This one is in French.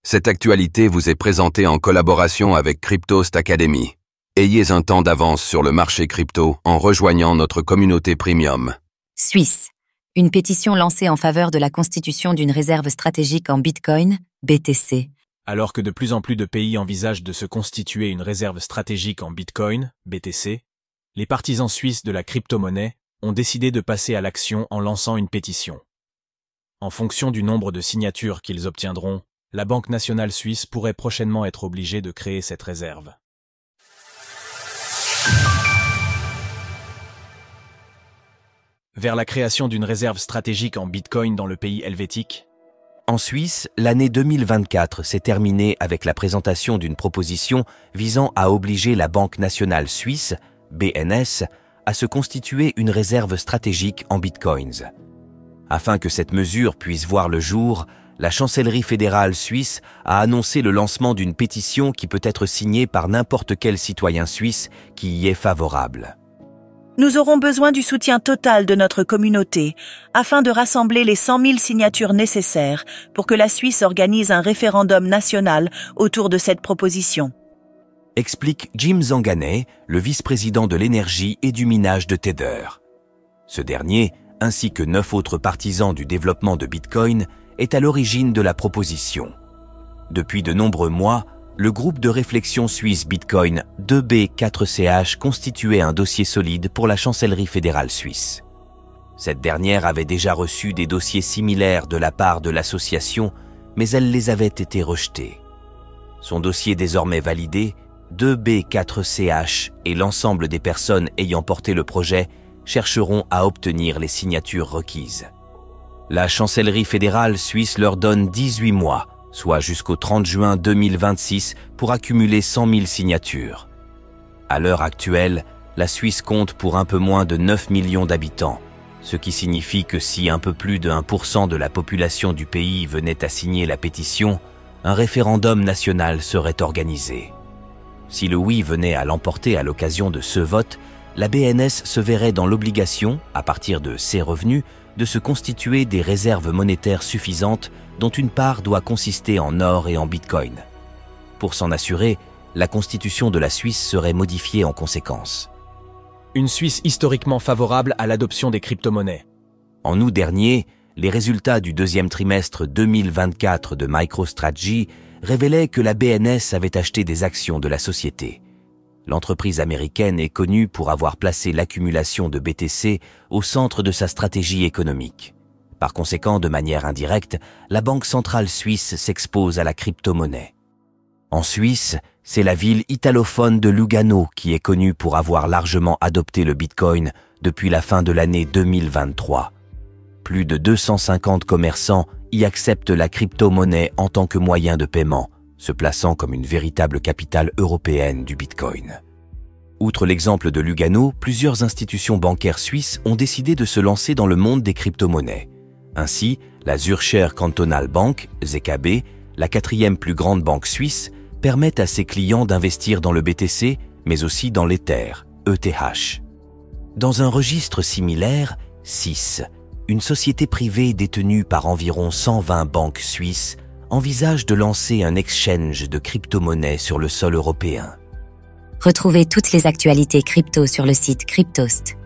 Cette actualité vous est présentée en collaboration avec Cryptost Academy. Ayez un temps d'avance sur le marché crypto en rejoignant notre communauté premium. Suisse. Une pétition lancée en faveur de la constitution d'une réserve stratégique en Bitcoin, BTC. Alors que de plus en plus de pays envisagent de se constituer une réserve stratégique en Bitcoin, BTC, les partisans suisses de la crypto-monnaie ont décidé de passer à l'action en lançant une pétition. En fonction du nombre de signatures qu'ils obtiendront, la Banque nationale suisse pourrait prochainement être obligée de créer cette réserve. Vers la création d'une réserve stratégique en Bitcoin dans le pays helvétique. En Suisse, l'année 2024 s'est terminée avec la présentation d'une proposition visant à obliger la Banque nationale suisse, BNS, à se constituer une réserve stratégique en bitcoins. Afin que cette mesure puisse voir le jour, la chancellerie fédérale suisse a annoncé le lancement d'une pétition qui peut être signée par n'importe quel citoyen suisse qui y est favorable. Nous aurons besoin du soutien total de notre communauté afin de rassembler les 100 000 signatures nécessaires pour que la Suisse organise un référendum national autour de cette proposition. Explique Jim Zanganeh, le vice-président de l'énergie et du minage de Tether. Ce dernier, ainsi que 9 autres partisans du développement de Bitcoin, est à l'origine de la proposition. Depuis de nombreux mois, le groupe de réflexion suisse Bitcoin 2B4CH constituait un dossier solide pour la chancellerie fédérale suisse. Cette dernière avait déjà reçu des dossiers similaires de la part de l'association, mais elle les avait été rejetés. Son dossier désormais validé, 2B4CH et l'ensemble des personnes ayant porté le projet chercheront à obtenir les signatures requises. La chancellerie fédérale suisse leur donne 18 mois, soit jusqu'au 30 juin 2026, pour accumuler 100 000 signatures. À l'heure actuelle, la Suisse compte pour un peu moins de 9 millions d'habitants, ce qui signifie que si un peu plus de 1% de la population du pays venait à signer la pétition, un référendum national serait organisé. Si le oui venait à l'emporter à l'occasion de ce vote, la BNS se verrait dans l'obligation, à partir de ses revenus, de se constituer des réserves monétaires suffisantes dont une part doit consister en or et en bitcoin. Pour s'en assurer, la constitution de la Suisse serait modifiée en conséquence. Une Suisse historiquement favorable à l'adoption des crypto-monnaies. En août dernier, les résultats du deuxième trimestre 2024 de MicroStrategy révélaient que la BNS avait acheté des actions de la société. L'entreprise américaine est connue pour avoir placé l'accumulation de BTC au centre de sa stratégie économique. Par conséquent, de manière indirecte, la Banque centrale suisse s'expose à la crypto-monnaie. En Suisse, c'est la ville italophone de Lugano qui est connue pour avoir largement adopté le Bitcoin depuis la fin de l'année 2023. Plus de 250 commerçants y acceptent la crypto-monnaie en tant que moyen de paiement, se plaçant comme une véritable capitale européenne du Bitcoin. Outre l'exemple de Lugano, plusieurs institutions bancaires suisses ont décidé de se lancer dans le monde des crypto-monnaies. Ainsi, la Zürcher Kantonalbank, ZKB, la 4e plus grande banque suisse, permet à ses clients d'investir dans le BTC, mais aussi dans l'Ether, ETH. Dans un registre similaire, CIS, une société privée détenue par environ 120 banques suisses, envisage de lancer un exchange de crypto-monnaies sur le sol européen. Retrouvez toutes les actualités crypto sur le site cryptost.fr.